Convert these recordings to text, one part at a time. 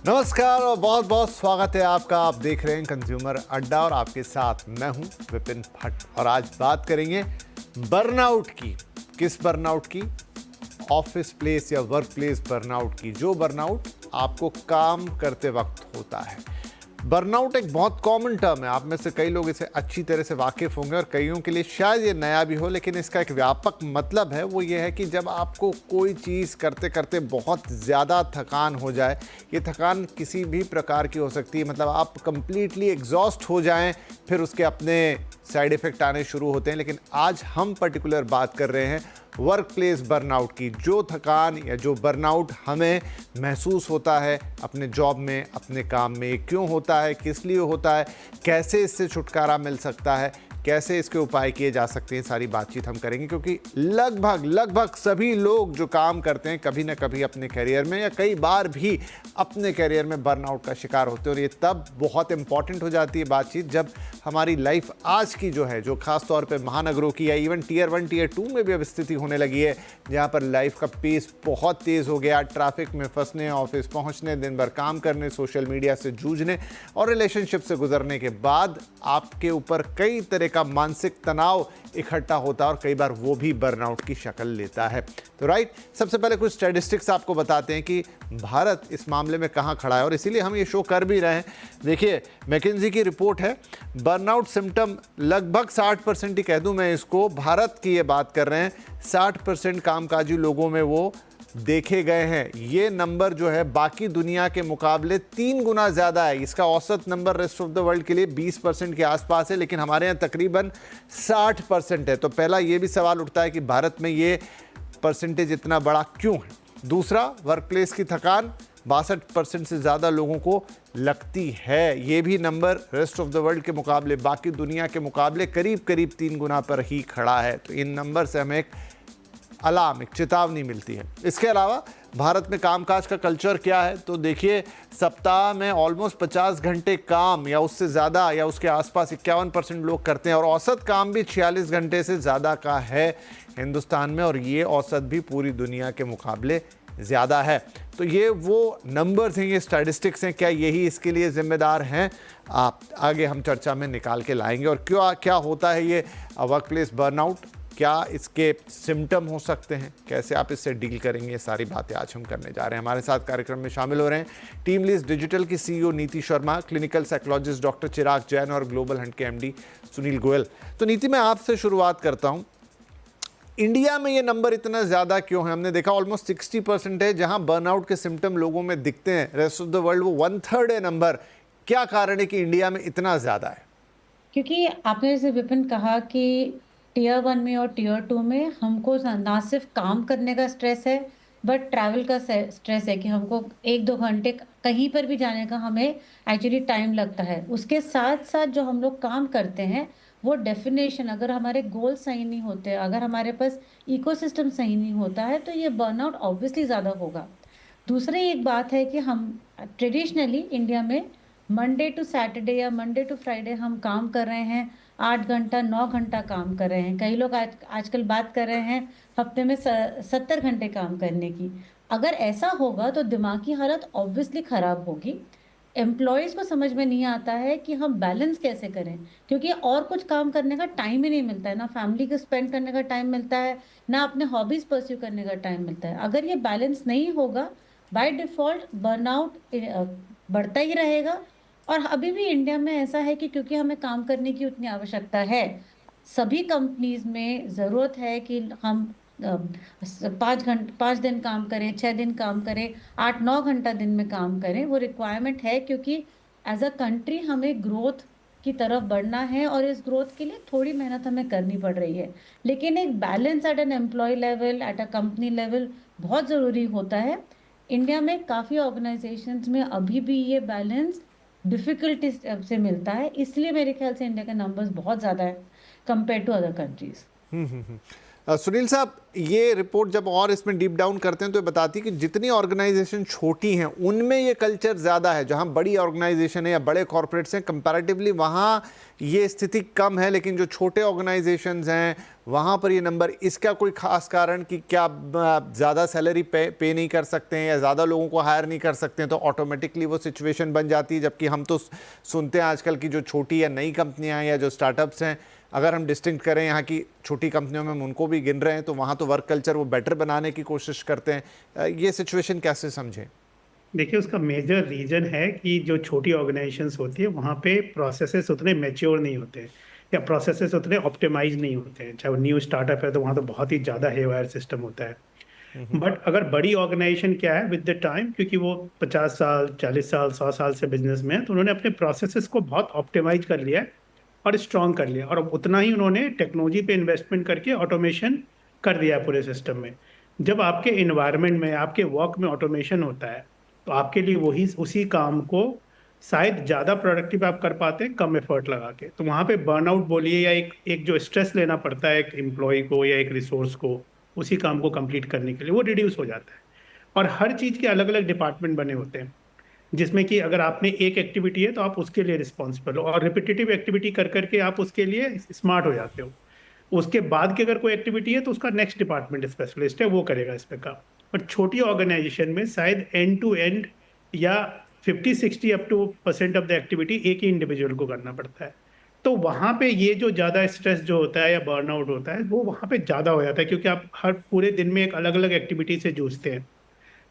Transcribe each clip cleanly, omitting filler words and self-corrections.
नमस्कार और बहुत बहुत स्वागत है आपका। आप देख रहे हैं कंज्यूमर अड्डा और आपके साथ मैं हूं विपिन भट्ट। और आज बात करेंगे बर्नआउट की। किस बर्नआउट की? ऑफिस प्लेस या वर्क प्लेस बर्नआउट की। जो बर्नआउट आपको काम करते वक्त होता है। बर्नआउट एक बहुत कॉमन टर्म है, आप में से कई लोग इसे अच्छी तरह से वाकिफ होंगे और कईयों के लिए शायद ये नया भी हो, लेकिन इसका एक व्यापक मतलब है। वो ये है कि जब आपको कोई चीज़ करते करते बहुत ज़्यादा थकान हो जाए। ये थकान किसी भी प्रकार की हो सकती है, मतलब आप कंप्लीटली एग्जॉस्ट हो जाएं, फिर उसके अपने साइड इफ़ेक्ट आने शुरू होते हैं। लेकिन आज हम पर्टिकुलर बात कर रहे हैं वर्क प्लेस बर्नआउट की। जो थकान या जो बर्नआउट हमें महसूस होता है अपने जॉब में, अपने काम में, क्यों होता है, किस लिए होता है, कैसे इससे छुटकारा मिल सकता है, कैसे इसके उपाय किए जा सकते हैं, सारी बातचीत हम करेंगे। क्योंकि लगभग सभी लोग जो काम करते हैं कभी ना कभी अपने करियर में या कई बार भी अपने करियर में बर्नआउट का शिकार होते हैं। और ये तब बहुत इंपॉर्टेंट हो जाती है बातचीत जब हमारी लाइफ आज की जो है, जो खास तौर पे महानगरों की या इवन टीयर 1 टीयर 2 में भी अब स्थिति होने लगी है, जहाँ पर लाइफ का पेस बहुत तेज़ हो गया। ट्रैफिक में फंसने, ऑफिस पहुँचने, दिन भर काम करने, सोशल मीडिया से जूझने और रिलेशनशिप से गुजरने के बाद आपके ऊपर कई तरह का मानसिक तनाव इकट्ठा होता है और कई बार वो भी बर्नआउट की शक्ल लेता है। तो राइट, सबसे पहले कुछ स्टैटिस्टिक्स आपको बताते हैं कि भारत इस मामले में कहाँ खड़ा है और इसीलिए हम ये शो कर भी रहे हैं। देखिए, मैकिन्जी की रिपोर्ट है, बर्नआउट सिम्टम लगभग 60% ही कह दूं मैं इसको, भारत की ये बात कर रहे हैं, 60% कामकाजी लोगों में वो देखे गए हैं। ये नंबर जो है बाकी दुनिया के मुकाबले 3 गुना ज़्यादा है। इसका औसत number rest of the world के लिए 20% के आसपास है, लेकिन हमारे यहाँ तकरीबन 60% है। तो पहला ये भी सवाल उठता है कि भारत में ये परसेंटेज इतना बड़ा क्यों है। दूसरा, वर्क प्लेस की थकान 62% से ज़्यादा लोगों को लगती है। ये भी number rest of the world के मुकाबले, बाकी दुनिया के मुकाबले करीब 3 गुना पर ही खड़ा है। तो इन नंबर से हमें एक अलार्म, एक चेतावनी मिलती है। इसके अलावा भारत में कामकाज का कल्चर क्या है, तो देखिए, सप्ताह में ऑलमोस्ट 50 घंटे काम या उससे ज़्यादा या उसके आसपास 51% लोग करते हैं और औसत काम भी 46 घंटे से ज़्यादा का है हिंदुस्तान में, और ये औसत भी पूरी दुनिया के मुकाबले ज़्यादा है। तो ये वो नंबर्स हैं, ये स्टैटिस्टिक्स हैं। क्या यही इसके लिए ज़िम्मेदार हैं? आप आगे हम चर्चा में निकाल के लाएंगे। और क्या होता है ये वर्क प्लेस बर्नआउट, क्या इसके सिम्टम हो सकते हैं, कैसे आप इससे डील करेंगे, ये सारी बातें आज हम करने जा रहे हैं। हमारे साथ कार्यक्रम में शामिल हो रहे हैं टीम लीज डिजिटल की सीईओ नीति शर्मा, क्लिनिकल साइकोलॉजिस्ट डॉक्टर चिराग जैन और ग्लोबल हंट के एमडी सुनील गोयल। तो नीति, मैं आपसे शुरुआत करता हूँ। इंडिया में ये नंबर इतना ज़्यादा क्यों है? हमने देखा ऑलमोस्ट 60% है जहाँ बर्नआउट के सिम्टम लोगों में दिखते हैं। रेस्ट ऑफ द वर्ल्ड वो 1/3 है नंबर। क्या कारण है कि इंडिया में इतना ज़्यादा है? क्योंकि आपने जैसे विपिन कहा कि टीयर 1 में और टीयर 2 में हमको ना सिर्फ काम करने का स्ट्रेस है, बट ट्रैवल का स्ट्रेस है कि हमको 1-2 घंटे कहीं पर भी जाने का हमें एक्चुअली टाइम लगता है। उसके साथ साथ जो हम लोग काम करते हैं, वो डेफिनेशन, अगर हमारे गोल सही नहीं होते, अगर हमारे पास इकोसिस्टम सही नहीं होता है, तो ये बर्नआउट ऑब्वियसली ज़्यादा होगा। दूसरी एक बात है कि हम ट्रेडिशनली इंडिया में मंडे टू सैटरडे या मंडे टू फ्राइडे हम काम कर रहे हैं, 8 घंटा 9 घंटा काम कर रहे हैं। कई लोग आजकल बात कर रहे हैं हफ्ते में 70 घंटे काम करने की। अगर ऐसा होगा तो दिमागी हालत ऑब्वियसली खराब होगी। एम्प्लॉयज़ को समझ में नहीं आता है कि हम बैलेंस कैसे करें, क्योंकि और कुछ काम करने का टाइम ही नहीं मिलता है, ना फैमिली को स्पेंड करने का टाइम मिलता है, ना अपने हॉबीज परस्यू करने का टाइम मिलता है। अगर ये बैलेंस नहीं होगा, बाय डिफॉल्ट बर्नआउट बढ़ता ही रहेगा। और अभी भी इंडिया में ऐसा है कि क्योंकि हमें काम करने की उतनी आवश्यकता है, सभी कंपनीज में ज़रूरत है कि हम 5 दिन काम करें, 6 दिन काम करें, 8-9 घंटा दिन में काम करें। वो रिक्वायरमेंट है क्योंकि एज अ कंट्री हमें ग्रोथ की तरफ बढ़ना है और इस ग्रोथ के लिए थोड़ी मेहनत हमें करनी पड़ रही है। लेकिन एक balance at an employ level, at a company level बहुत ज़रूरी होता है। इंडिया में काफ़ी ऑर्गेनाइजेशंस में अभी भी ये बैलेंस डिफिकल्टी से मिलता है, इसलिए मेरे ख्याल से इंडिया के नंबर्स बहुत ज़्यादा है compare to other countries. Sunil sahab, ये रिपोर्ट जब और इसमें डीप डाउन करते हैं तो ये बताती है कि जितनी ऑर्गेनाइजेशन छोटी हैं उनमें ये कल्चर ज़्यादा है। जहां बड़ी ऑर्गेनाइजेशन है या बड़े कॉरपोरेट्स हैं कंपैरेटिवली वहां ये स्थिति कम है, लेकिन जो छोटे ऑर्गेनाइजेशंस हैं वहां पर ये नंबर। इसका कोई खास कारण कि क्या ज़्यादा सैलरी पे नहीं कर सकते हैं या ज़्यादा लोगों को हायर नहीं कर सकते हैं तो ऑटोमेटिकली वो सिचुएशन बन जाती है? जबकि हम तो सुनते हैं आजकल की जो छोटी या नई कंपनियां या जो स्टार्टअप्स हैं, अगर हम डिस्टिंक्ट करें यहाँ की छोटी कंपनियों में, हम उनको भी गिन रहे हैं, तो वहाँ तो वर्क कल्चर वो बेटर बनाने की कोशिश करते हैं। ये सिचुएशन कैसे समझें? देखिए, उसका मेजर रीजन है कि जो छोटी ऑर्गेनाइजेशंस होती है वहाँ पे प्रोसेसेस उतने मैच्योर नहीं होते हैं या प्रोसेसेस उतने ऑप्टिमाइज नहीं होते हैं। चाहे वो न्यू स्टार्टअप है तो वहाँ तो बहुत ही ज़्यादा हेवायर सिस्टम होता है। बट अगर बड़ी ऑर्गेनाइजेशन क्या है, विद द टाइम, क्योंकि वो 50 साल 40 साल 100 साल से बिजनेस में है, तो उन्होंने अपने प्रोसेसेस को बहुत ऑप्टिमाइज कर लिया है और स्ट्रॉन्ग कर लिया, और अब उतना ही उन्होंने टेक्नोलॉजी पे इन्वेस्टमेंट करके ऑटोमेशन कर दिया है पूरे सिस्टम में। जब आपके इन्वायरमेंट में, आपके वर्क में ऑटोमेशन होता है, तो आपके लिए वही उसी काम को शायद ज़्यादा प्रोडक्टिव आप कर पाते हैं कम एफर्ट लगा के। तो वहाँ पे बर्नआउट बोलिए या एक एक जो स्ट्रेस लेना पड़ता है एक एम्प्लॉय को या एक रिसोर्स को उसी काम को कंप्लीट करने के लिए, वो रिड्यूस हो जाता है। और हर चीज़ के अलग अलग डिपार्टमेंट बने होते हैं, जिसमें कि अगर आपने एक एक्टिविटी है तो आप उसके लिए रिस्पॉन्सिबल हो, और रिपीटेटिव एक्टिविटी कर करके आप उसके लिए स्मार्ट हो जाते हो। उसके बाद की अगर कोई एक्टिविटी है तो उसका नेक्स्ट डिपार्टमेंट स्पेशलिस्ट है, वो करेगा इस पे काम। और छोटी ऑर्गेनाइजेशन में शायद एंड टू एंड या 50-60 up to % of the activity एक ही इंडिविजुअल को करना पड़ता है। तो वहाँ पे ये जो ज़्यादा स्ट्रेस जो होता है या बर्नआउट होता है वो वहाँ पे ज़्यादा हो जाता है, क्योंकि आप हर पूरे दिन में एक अलग अलग एक्टिविटी से जूझते हैं।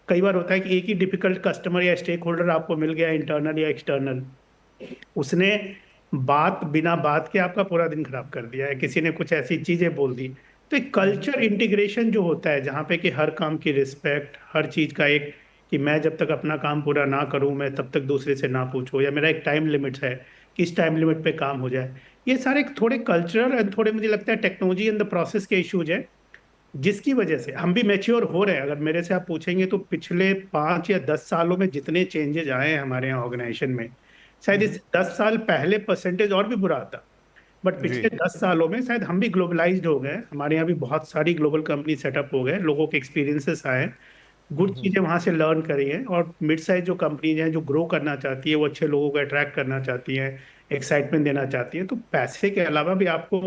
कई बार होता है कि एक ही डिफिकल्ट कस्टमर या स्टेक होल्डर आपको मिल गया, इंटरनल या एक्सटर्नल, उसने बात बिना बात के आपका पूरा दिन खराब कर दिया है, किसी ने कुछ ऐसी चीजें बोल दी। तो एक कल्चर इंटीग्रेशन जो होता है जहाँ पे कि हर काम की रिस्पेक्ट, हर चीज का एक, कि मैं जब तक अपना काम पूरा ना करूं मैं तब तक दूसरे से ना पूछूं, या मेरा एक टाइम लिमिट है कि इस टाइम लिमिट पे काम हो जाए। ये सारे थोड़े कल्चरल एंड थोड़े मुझे लगता है टेक्नोलॉजी इन द प्रोसेस के इश्यूज है, जिसकी वजह से हम भी मैच्योर हो रहे हैं। अगर मेरे से आप पूछेंगे तो पिछले 5 या 10 सालों में जितने चेंजेस आए हैं हमारे यहाँ ऑर्गेनाइजेशन में, शायद इस 10 साल पहले परसेंटेज और भी बुरा था, बट जी। पिछले 10 सालों में शायद हम भी ग्लोबलाइज्ड हो गए, हमारे यहाँ भी बहुत सारी ग्लोबल कंपनी सेटअप हो गए, लोगों के एक्सपीरियंसेस आए, गुड चीज़ें वहाँ से लर्न करी हैं। और मिड साइज जो कंपनीज हैं जो ग्रो करना चाहती है, वो अच्छे लोगों को अट्रैक्ट करना चाहती हैं, एक्साइटमेंट देना चाहती हैं, तो पैसे के अलावा भी आपको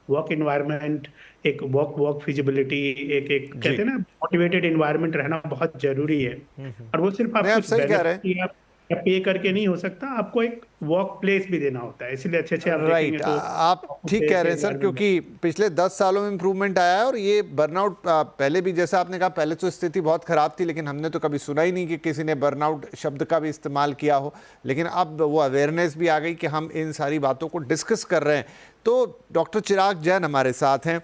वर्क इन्वायरमेंट, एक वर्क वर्क फिजिबिलिटी, एक एक जी। कहते हैं ना मोटिवेटेड इन्वायरमेंट रहना बहुत जरूरी है। और वो सिर्फ आप नहीं, आप कुछ सही कह रहे हैं। बेनिफिट या पे करके नहीं हो सकता, आपको एक वर्क प्लेस भी देना होता है। इसलिए अच्छे अच्छे आप देखेंगे राइट, तो आप ठीक कह रहे हैं सर, क्योंकि पिछले 10 सालों में इम्प्रूवमेंट आया है। और ये बर्नआउट पहले भी, जैसा आपने कहा, पहले तो स्थिति बहुत खराब थी, लेकिन हमने तो कभी सुना ही नहीं कि किसी ने बर्नआउट शब्द का भी इस्तेमाल किया हो। लेकिन अब वो अवेयरनेस भी आ गई कि हम इन सारी बातों को डिस्कस कर रहे हैं। तो डॉक्टर चिराग जैन हमारे साथ हैं,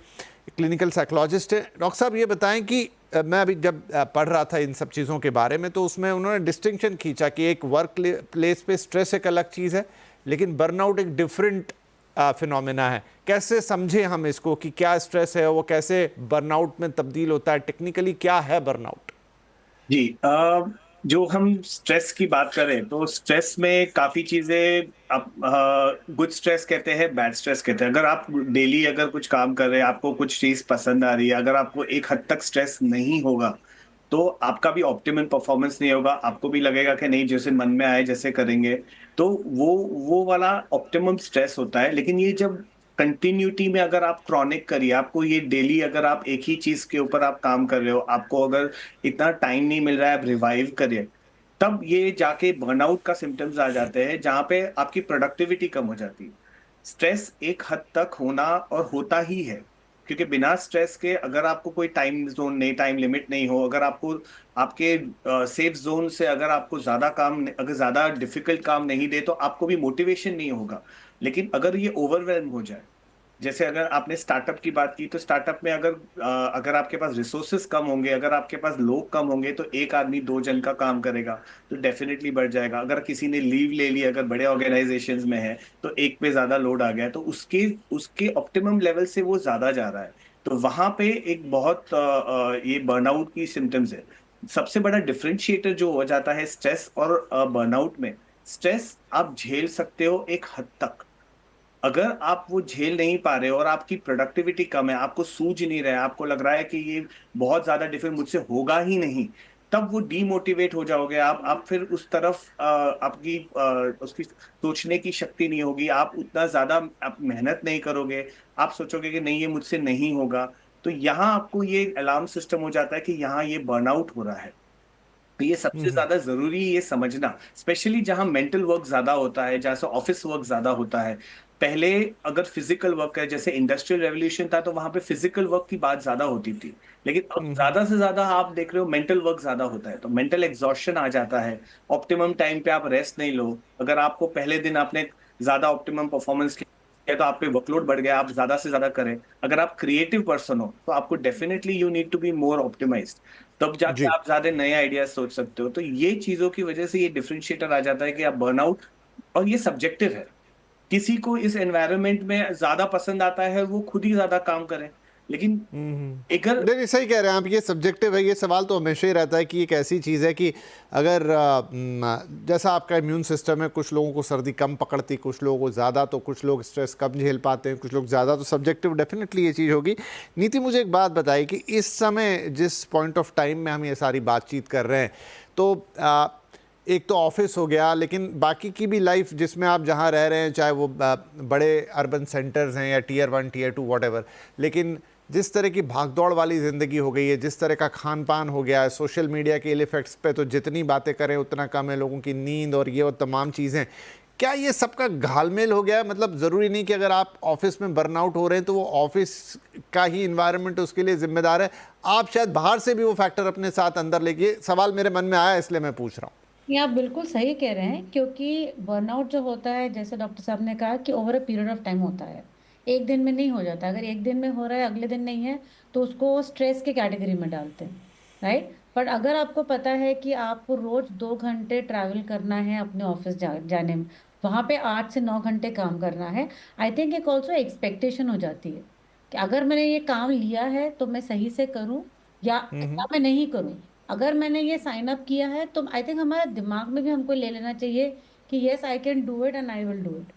क्लिनिकल साइकोलॉजिस्ट हैं। डॉक्टर साहब, ये बताएं कि मैं अभी जब पढ़ रहा था इन सब चीज़ों के बारे में, तो उसमें उन्होंने डिस्टिंक्शन खींचा कि एक वर्क प्लेस पे स्ट्रेस एक अलग चीज़ है, लेकिन बर्नआउट एक डिफरेंट फिनोमेना है। कैसे समझे हम इसको कि क्या स्ट्रेस है, वो कैसे बर्नआउट में तब्दील होता है, टेक्निकली क्या है बर्नआउट? जी, जो हम स्ट्रेस की बात करें तो स्ट्रेस में काफी चीजें, आप गुड स्ट्रेस कहते हैं, बैड स्ट्रेस कहते हैं। अगर आप डेली अगर कुछ काम कर रहे हैं, आपको कुछ चीज पसंद आ रही है, अगर आपको एक हद तक स्ट्रेस नहीं होगा तो आपका भी ऑप्टिमम परफॉर्मेंस नहीं होगा, आपको भी लगेगा कि नहीं जैसे मन में आए जैसे करेंगे, तो वो वाला ऑप्टिमम स्ट्रेस होता है। लेकिन ये जब कंटिन्यूटी में अगर आप क्रॉनिक करिए, आपको ये डेली अगर आप एक ही चीज के ऊपर आप काम कर रहे हो, आपको अगर इतना टाइम नहीं मिल रहा है आप रिवाइव करिए, तब ये जाके बर्नआउट का सिम्टम्स आ जाते हैं, जहां पे आपकी प्रोडक्टिविटी कम हो जाती है। स्ट्रेस एक हद तक होना और होता ही है, क्योंकि बिना स्ट्रेस के अगर आपको कोई टाइम जोन नहीं, टाइम लिमिट नहीं हो, अगर आपको आपके सेफ जोन से अगर आपको ज्यादा काम, अगर ज्यादा डिफिकल्ट काम नहीं दे तो आपको भी मोटिवेशन नहीं होगा। लेकिन अगर ये ओवरवेल्म हो जाए, जैसे अगर आपने स्टार्टअप की बात की, तो स्टार्टअप में अगर आपके पास रिसोर्सेस कम होंगे, अगर आपके पास लोग कम होंगे, तो एक आदमी 2 जन का काम करेगा तो डेफिनेटली बढ़ जाएगा। अगर किसी ने लीव ले ली, अगर बड़े ऑर्गेनाइजेशंस में है तो एक पे ज्यादा लोड आ गया, तो उसके उसके ऑप्टिमम लेवल से वो ज्यादा जा रहा है, तो वहां पे एक बहुत ये बर्नआउट की सिम्टम्स है। सबसे बड़ा डिफरेंशिएटर जो हो जाता है स्ट्रेस और बर्नआउट में, स्ट्रेस आप झेल सकते हो एक हद तक, अगर आप वो झेल नहीं पा रहे हो और आपकी प्रोडक्टिविटी कम है, आपको सूझ नहीं रहा है, आपको लग रहा है कि ये बहुत ज्यादा डिफिकल्ट, मुझसे होगा ही नहीं, तब वो डीमोटिवेट हो जाओगे आप फिर उस तरफ आपकी उसकी सोचने की शक्ति नहीं होगी, आप उतना ज्यादा आप मेहनत नहीं करोगे, आप सोचोगे कि नहीं ये मुझसे नहीं होगा। तो यहाँ आपको ये अलार्म सिस्टम हो जाता है कि यहाँ ये बर्नआउट हो रहा है। तो ये सबसे ज्यादा जरूरी है ये समझना, स्पेशली जहां मेंटल वर्क ज्यादा होता है, जहां से ऑफिस वर्क ज्यादा होता है। पहले अगर फिजिकल वर्क है, जैसे इंडस्ट्रियल रेवोल्यूशन था, तो वहां पे फिजिकल वर्क की बात ज्यादा होती थी, लेकिन अब ज्यादा से ज्यादा आप देख रहे हो मेंटल वर्क ज्यादा होता है, तो मेंटल एग्जॉस्शन आ जाता है। ऑप्टिमम टाइम पे आप रेस्ट नहीं लो। अगर आपको पहले दिन आपने ज्यादा ऑप्टिमम परफॉर्मेंस किया तो आप पे वर्कलोड बढ़ गया, आप ज्यादा से ज्यादा करें। अगर आप क्रिएटिव पर्सन हो तो आपको definitely you need to be more optimized, तब जाके जी। आप ज्यादा नए आइडियाज सोच सकते हो। तो ये चीजों की वजह से ये डिफरेंशिएटर आ जाता है कि आप बर्नआउट, और ये सब्जेक्टिव है, किसी को इस एनवायरनमेंट में ज्यादा पसंद आता है वो खुद ही ज्यादा काम करे, लेकिन अगर नहीं नहीं, सही कह रहे हैं आप, ये सब्जेक्टिव है। ये सवाल तो हमेशा ही रहता है कि एक ऐसी चीज़ है कि अगर जैसा आपका इम्यून सिस्टम है, कुछ लोगों को सर्दी कम पकड़ती, कुछ लोगों को ज़्यादा, तो कुछ लोग स्ट्रेस कम झेल पाते हैं, कुछ लोग ज़्यादा, तो सब्जेक्टिव डेफिनेटली ये चीज़ होगी। नीति, मुझे एक बात बताइए कि इस समय जिस पॉइंट ऑफ टाइम में हम ये सारी बातचीत कर रहे हैं, तो एक तो ऑफिस हो गया, लेकिन बाकी की भी लाइफ जिसमें आप जहाँ रह रहे हैं, चाहे वो बड़े अर्बन सेंटर्स हैं या टियर 1 टियर 2 वॉटेवर, लेकिन जिस तरह की भागदौड़ वाली ज़िंदगी हो गई है, जिस तरह का खान पान हो गया है, सोशल मीडिया के इफेक्ट्स पे तो जितनी बातें करें उतना कम है, लोगों की नींद और ये और तमाम चीज़ें, क्या ये सबका घालमेल हो गया है? मतलब ज़रूरी नहीं कि अगर आप ऑफिस में बर्नआउट हो रहे हैं तो वो ऑफिस का ही इन्वायरमेंट उसके लिए जिम्मेदार है, आप शायद बाहर से भी वो फैक्टर अपने साथ अंदर लेके, सवाल मेरे मन में आया इसलिए मैं पूछ रहा हूँ। ये आप बिल्कुल सही कह रहे हैं, क्योंकि बर्नआउट जो होता है, जैसे डॉक्टर साहब ने कहा कि over a period of time होता है, एक दिन में नहीं हो जाता। अगर एक दिन में हो रहा है, अगले दिन नहीं है, तो उसको स्ट्रेस के कैटेगरी में डालते हैं, राइट। बट अगर आपको पता है कि आपको रोज 2 घंटे ट्रैवल करना है अपने ऑफिस जाने में, वहां पे 8 से 9 घंटे काम करना है, आई थिंक एक ऑल्सो एक्सपेक्टेशन हो जाती है कि अगर मैंने ये काम लिया है तो मैं सही से करूं, या मैं नहीं करूं। अगर मैंने ये साइन अप किया है तो आई थिंक हमारे दिमाग में भी हमको ले लेना चाहिए कि yes I can do it and I will do it.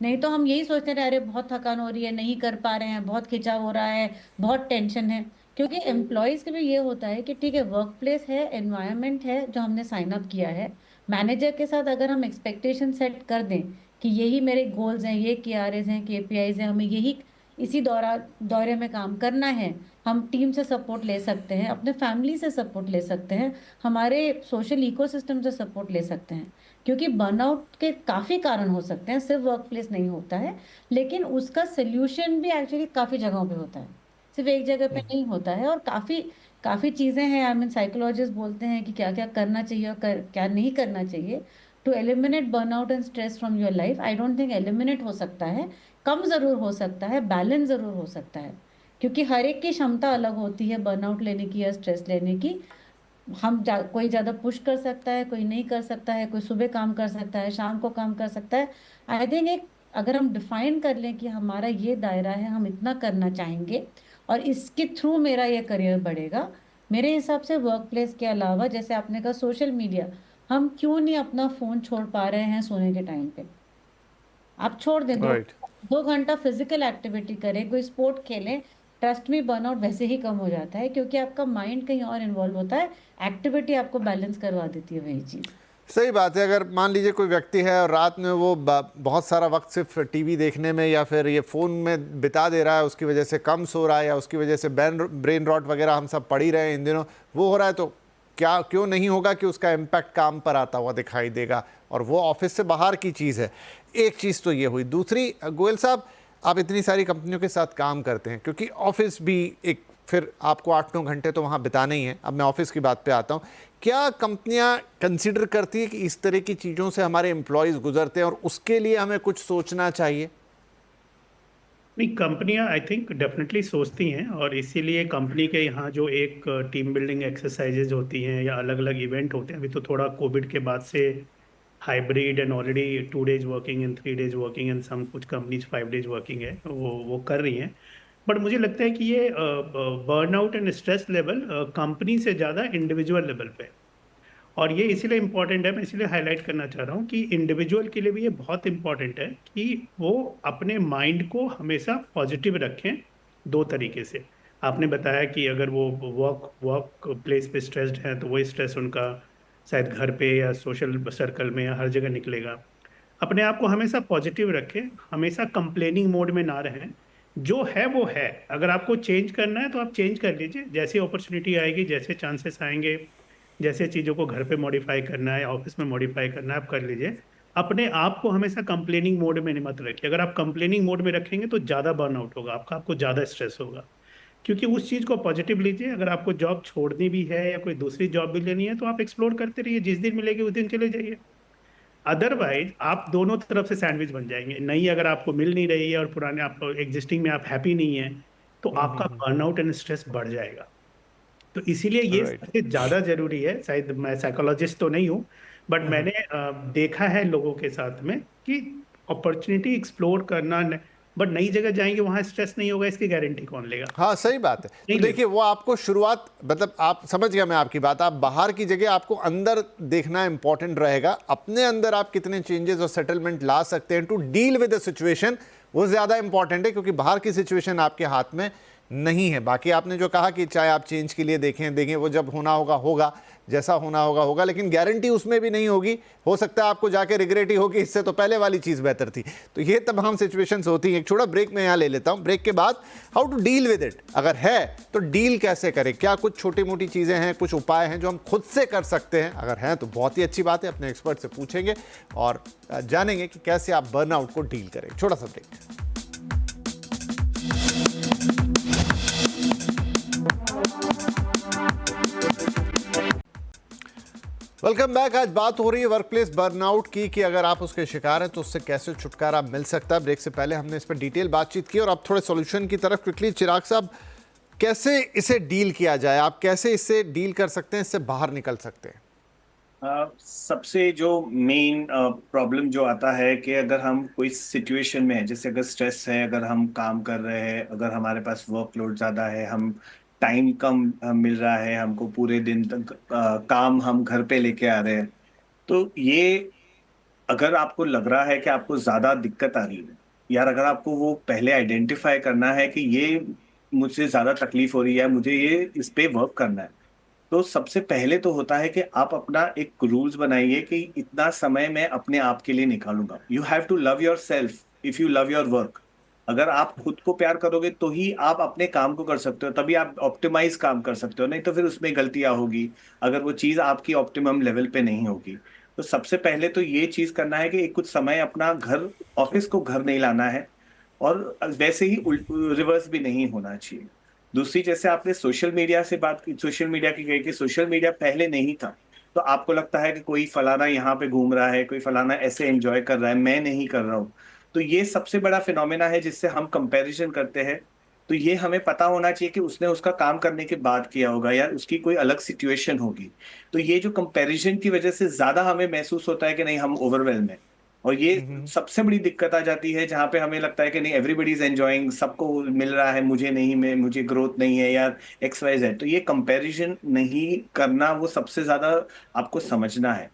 नहीं तो हम यही सोचते रहे, अरे बहुत थकान हो रही है, नहीं कर पा रहे हैं, बहुत खिंचाव हो रहा है, बहुत टेंशन है। क्योंकि एम्प्लॉयज के भी ये होता है कि ठीक है, वर्क प्लेस है, एनवायरनमेंट है जो हमने साइन अप किया है। मैनेजर के साथ अगर हम एक्सपेक्टेशन सेट कर दें कि यही मेरे गोल्स हैं, ये KRAs हैं, KPIs हैं, हमें यही इसी दौरे में काम करना है, हम टीम से सपोर्ट ले सकते हैं, अपने फैमिली से सपोर्ट ले सकते हैं, हमारे सोशल इकोसिस्टम से सपोर्ट ले सकते हैं। क्योंकि बर्नआउट के काफ़ी कारण हो सकते हैं, सिर्फ वर्क प्लेस नहीं होता है, लेकिन उसका सोल्यूशन भी एक्चुअली काफ़ी जगहों पे होता है, सिर्फ एक जगह पे नहीं होता है। और काफ़ी काफ़ी चीज़ें हैं, आई मीन साइकोलॉजिस्ट बोलते हैं कि क्या क्या करना चाहिए और क्या नहीं करना चाहिए to eliminate burnout and stress from your life. I don't think eliminate हो सकता है, कम ज़रूर हो सकता है, बैलेंस ज़रूर हो सकता है, क्योंकि हर एक की क्षमता अलग होती है बर्नआउट लेने की या स्ट्रेस लेने की। कोई ज़्यादा पुश कर सकता है, कोई नहीं कर सकता है, कोई सुबह काम कर सकता है, शाम को काम कर सकता है। आई थिंक एक अगर हम डिफाइन कर लें कि हमारा ये दायरा है, हम इतना करना चाहेंगे और इसके थ्रू मेरा ये करियर बढ़ेगा, मेरे हिसाब से वर्क प्लेस के अलावा, जैसे आपने कहा सोशल मीडिया, हम क्यों नहीं अपना फ़ोन छोड़ पा रहे हैं सोने के टाइम पे? आप छोड़ दें, दो राइट। 2 घंटा फिजिकल एक्टिविटी करें, कोई स्पोर्ट खेलें। ट्रस्ट में बर्नआउट वैसे ही कम हो जाता है, क्योंकि आपका माइंड कहीं और इन्वॉल्व होता है, एक्टिविटी आपको बैलेंस करवा देती है वही चीज़। सही बात है। अगर मान लीजिए कोई व्यक्ति है और रात में वो बहुत सारा वक्त सिर्फ टीवी देखने में या फिर ये फ़ोन में बिता दे रहा है, उसकी वजह से कम सो रहा है या उसकी वजह से ब्रेन रॉट वगैरह हम सब पढ़ ही रहे हैं इन दिनों, वो हो रहा है, तो क्या क्यों नहीं होगा कि उसका इम्पैक्ट काम पर आता हुआ दिखाई देगा, और वो ऑफिस से बाहर की चीज़ है। एक चीज़ तो ये हुई। दूसरी, गोयल साहब, आप इतनी सारी कंपनियों के साथ काम करते हैं, क्योंकि ऑफिस भी एक, फिर आपको 8-9 घंटे तो वहाँ बिताने ही हैं। अब मैं ऑफिस की बात पे आता हूँ। क्या कंपनियाँ कंसिडर करती है कि इस तरह की चीज़ों से हमारे एम्प्लॉयज़ गुजरते हैं और उसके लिए हमें कुछ सोचना चाहिए? नहीं, कंपनियां आई थिंक डेफिनेटली सोचती हैं, और इसीलिए कंपनी के यहाँ जो एक टीम बिल्डिंग एक्सरसाइजेज होती हैं या अलग अलग इवेंट होते हैं, अभी तो थोड़ा कोविड के बाद से hybrid and already 2 days working and 3 days working and some कुछ कंपनीज 5 days वर्किंग है, वो कर रही हैं। बट मुझे लगता है कि ये burnout and stress level company से ज़्यादा इंडिविजुअल लेवल पे है। और ये इसीलिए इम्पोर्टेंट है, मैं इसीलिए हाईलाइट करना चाह रहा हूँ कि इंडिविजुअल के लिए भी ये बहुत इम्पोर्टेंट है कि वो अपने माइंड को हमेशा पॉजिटिव रखें। दो तरीके से आपने बताया कि अगर वो वर्क वर्क प्लेस पे स्ट्रेस्ड हैं तो वही स्ट्रेस उनका शायद घर पे या सोशल सर्कल में या हर जगह निकलेगा। अपने आप को हमेशा पॉजिटिव रखें, हमेशा कंप्लेनिंग मोड में ना रहें। जो है वो है, अगर आपको चेंज करना है तो आप चेंज कर लीजिए, जैसी अपॉर्चुनिटी आएगी, जैसे चांसेस आएंगे, जैसे चीज़ों को घर पे मॉडिफाई करना है, ऑफिस में मॉडिफाई करना है, आप कर लीजिए। अपने आप को हमेशा कंप्लेनिंग मोड में मत रखिए। अगर आप कंप्लेनिंग मोड में रखेंगे तो ज़्यादा बर्नआउट होगा आपका, आपको ज़्यादा स्ट्रेस होगा। क्योंकि उस चीज़ को पॉजिटिव लीजिए। अगर आपको जॉब छोड़नी भी है या कोई दूसरी जॉब भी लेनी है तो आप एक्सप्लोर करते रहिए, जिस दिन मिलेगी उस दिन चले जाइए। अदरवाइज आप दोनों तरफ से सैंडविच बन जाएंगे। नई अगर आपको मिल नहीं रही है और पुराने आपको एग्जिस्टिंग में आप हैप्पी नहीं है तो आपका बर्नआउट एंड स्ट्रेस बढ़ जाएगा। तो इसीलिए ये राइट। सबसे ज़्यादा जरूरी है। शायद मैं साइकोलॉजिस्ट तो नहीं हूँ, बट मैंने देखा है लोगों के साथ में कि अपॉर्चुनिटी एक्सप्लोर करना, बट नई जगह जाएंगे वहाँ स्ट्रेस नहीं होगा, इसकी गारंटी कौन लेगा? हाँ, सही बात है। नहीं तो देखिए, वो आपको शुरुआत, मतलब आप समझ गया मैं आपकी बात। आप बाहर की जगह, आपको अंदर देखना इंपॉर्टेंट रहेगा। अपने अंदर आप कितने चेंजेस और सेटलमेंट ला सकते हैं to deal with the situation, वो ज़्यादा इंपॉर्टेंट है, क्योंकि बाहर की सिचुएशन आपके हाथ में नहीं है। बाकी आपने जो कहा कि चाहे आप चेंज के लिए देखें, वो जब होना होगा होगा, जैसा होना होगा होगा, लेकिन गारंटी उसमें भी नहीं होगी। हो सकता है आपको जाके रिग्रेट ही होगी, इससे तो पहले वाली चीज़ बेहतर थी। तो ये तमाम सिचुएशंस होती हैं। एक छोटा ब्रेक में यहाँ ले लेता हूँ। ब्रेक के बाद how to deal with it, अगर है तो डील कैसे करें, क्या कुछ छोटी मोटी चीज़ें हैं, कुछ उपाय हैं जो हम खुद से कर सकते हैं। अगर हैं तो बहुत ही अच्छी बात है, अपने एक्सपर्ट से पूछेंगे और जानेंगे कि कैसे आप बर्नआउट को डील करें। छोटा सा ब्रेक। Welcome back. आज बात हो रही है वर्कप्लेस बर्नआउट की, कि अगर आप उसके शिकार हैं तो उससे कैसे छुटकारा मिल सकता है। ब्रेक से पहले हमने इस पर डिटेल बातचीत की और अब थोड़े सॉल्यूशन की तरफ क्विकली। चिराग साहब, कैसे इसे डील किया जाए, आप कैसे इससे डील कर सकते हैं, इससे बाहर निकल सकते हैं? सबसे जो मेन प्रॉब्लम जो आता है कि अगर हम कोई सिचुएशन में है, जैसे अगर स्ट्रेस है, अगर हम काम कर रहे हैं, अगर हमारे पास वर्कलोड ज़्यादा है, हम टाइम कम मिल रहा है, हमको पूरे दिन तक काम हम घर पे लेके आ रहे हैं, तो ये अगर आपको लग रहा है कि आपको ज़्यादा दिक्कत आ रही है, यार अगर आपको वो पहले आइडेंटिफाई करना है कि ये मुझसे ज़्यादा तकलीफ हो रही है, मुझे ये इस पे वर्क करना है, तो सबसे पहले तो होता है कि आप अपना एक रूल्स बनाइए कि इतना समय मैं अपने आप के लिए निकालूंगा। You have to love yourself if you love your work. अगर आप खुद को प्यार करोगे तो ही आप अपने काम को कर सकते हो, तभी आप ऑप्टिमाइज काम कर सकते हो, नहीं तो फिर उसमें गलतियां होगी अगर वो चीज आपकी ऑप्टिमम लेवल पे नहीं होगी। तो सबसे पहले तो ये चीज करना है कि कुछ समय अपना घर, ऑफिस को घर नहीं लाना है, और वैसे ही रिवर्स भी नहीं होना चाहिए। दूसरी, जैसे आपने सोशल मीडिया से बात की, सोशल मीडिया की गई कि सोशल मीडिया पहले नहीं था, तो आपको लगता है कि कोई फलाना यहाँ पे घूम रहा है, कोई फलाना ऐसे एंजॉय कर रहा है, मैं नहीं कर रहा हूँ। तो ये सबसे बड़ा फिनोमेना है जिससे हम कंपैरिजन करते हैं। तो ये हमें पता होना चाहिए कि उसने उसका काम करने के बाद किया होगा या उसकी कोई अलग सिचुएशन होगी। तो ये जो कंपैरिजन की वजह से ज्यादा हमें महसूस होता है कि नहीं, हम ओवरवेल्म है, और ये सबसे बड़ी दिक्कत आ जाती है जहां पे हमें लगता है कि नहीं, एवरीबडी इज एंजॉयिंग, सबको मिल रहा है, मुझे नहीं, मैं, मुझे ग्रोथ नहीं है यार, एक्स वाई जेड। तो ये कंपैरिजन नहीं करना, वो सबसे ज्यादा आपको समझना है।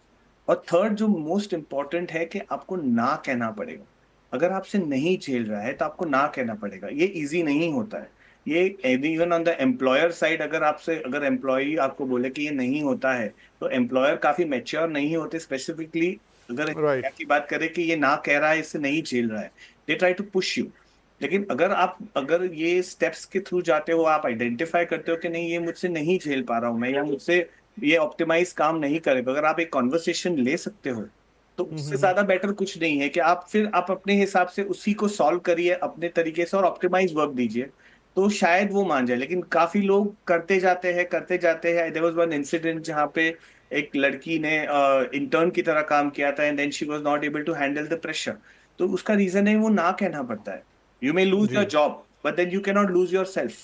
और थर्ड जो मोस्ट इंपॉर्टेंट है कि आपको ना कहना पड़ेगा। अगर आपसे नहीं झेल रहा है तो आपको ना कहना पड़ेगा। ये इजी नहीं होता है। ये even on the employer side, अगर एम्प्लॉय आपको बोले कि ये नहीं होता है, तो एम्प्लॉयर काफी मैच्योर नहीं होते। स्पेसिफिकली अगर Right. की बात करें कि ये ना कह रहा है, इससे नहीं झेल रहा है, they try to push you. लेकिन अगर ये स्टेप्स के थ्रू जाते हो, आप आइडेंटिफाई करते हो कि नहीं, ये मुझसे नहीं झेल पा रहा हूं मैं, या मुझसे ये ऑप्टिमाइज काम नहीं करेगा, अगर आप एक कॉन्वर्सेशन ले सकते हो, तो उससे ज्यादा बेटर कुछ नहीं है कि आप अपने हिसाब से उसी को सॉल्व करिए अपने तरीके से और ऑप्टिमाइज वर्क दीजिए, तो शायद वो मान जाए। लेकिन काफी लोग करते जाते हैं। देयर वाज वन इंसिडेंट जहाँ पे एक लड़की ने इंटर्न की तरह काम किया था, and then she was not able to handle the pressure. तो उसका रीजन है वो ना कहना पड़ता है। You may lose your job, but then you can not lose yourself.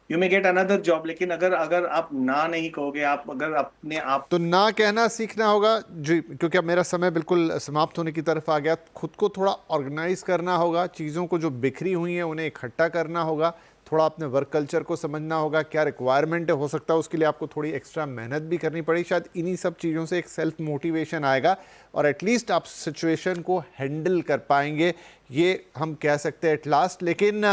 You may get another job, लेकिन अगर आप ना नहीं कहोगे, आप अगर अपने आप तो ना कहना सीखना होगा जी, क्योंकि अब मेरा समय बिल्कुल समाप्त होने की तरफ आ गया। खुद को थोड़ा ऑर्गेनाइज करना होगा, चीज़ों को जो बिखरी हुई हैं उन्हें इकट्ठा करना होगा, थोड़ा अपने वर्क कल्चर को समझना होगा, क्या रिक्वायरमेंट है, हो सकता है उसके लिए आपको थोड़ी एक्स्ट्रा मेहनत भी करनी पड़ी। शायद इन्हीं सब चीज़ों से एक सेल्फ मोटिवेशन आएगा और एटलीस्ट आप सिचुएशन को हैंडल कर पाएंगे, ये हम कह सकते हैं एट लास्ट। लेकिन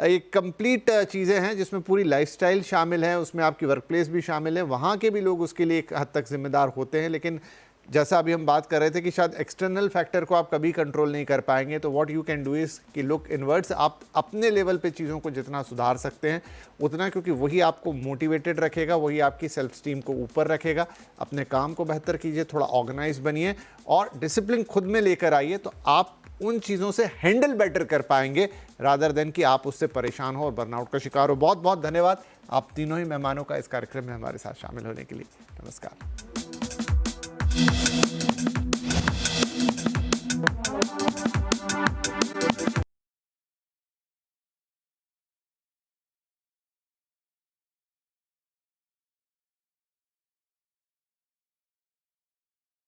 एक कंप्लीट चीज़ें हैं जिसमें पूरी लाइफस्टाइल शामिल है, उसमें आपकी वर्क प्लेस भी शामिल है, वहाँ के भी लोग उसके लिए एक हद तक जिम्मेदार होते हैं। लेकिन जैसा अभी हम बात कर रहे थे कि शायद एक्सटर्नल फैक्टर को आप कभी कंट्रोल नहीं कर पाएंगे, तो what you can do is कि लुक इनवर्ड्स, आप अपने लेवल पे चीज़ों को जितना सुधार सकते हैं उतना, क्योंकि वही आपको मोटिवेटेड रखेगा, वही आपकी सेल्फ स्टीम को ऊपर रखेगा। अपने काम को बेहतर कीजिए, थोड़ा ऑर्गेनाइज बनिए और डिसिप्लिन खुद में लेकर आइए, तो आप उन चीज़ों से हैंडल बेटर कर पाएंगे रादर देन कि आप उससे परेशान हो और बर्नआउट का शिकार हो। बहुत बहुत धन्यवाद आप तीनों ही मेहमानों का इस कार्यक्रम में हमारे साथ शामिल होने के लिए। नमस्कार।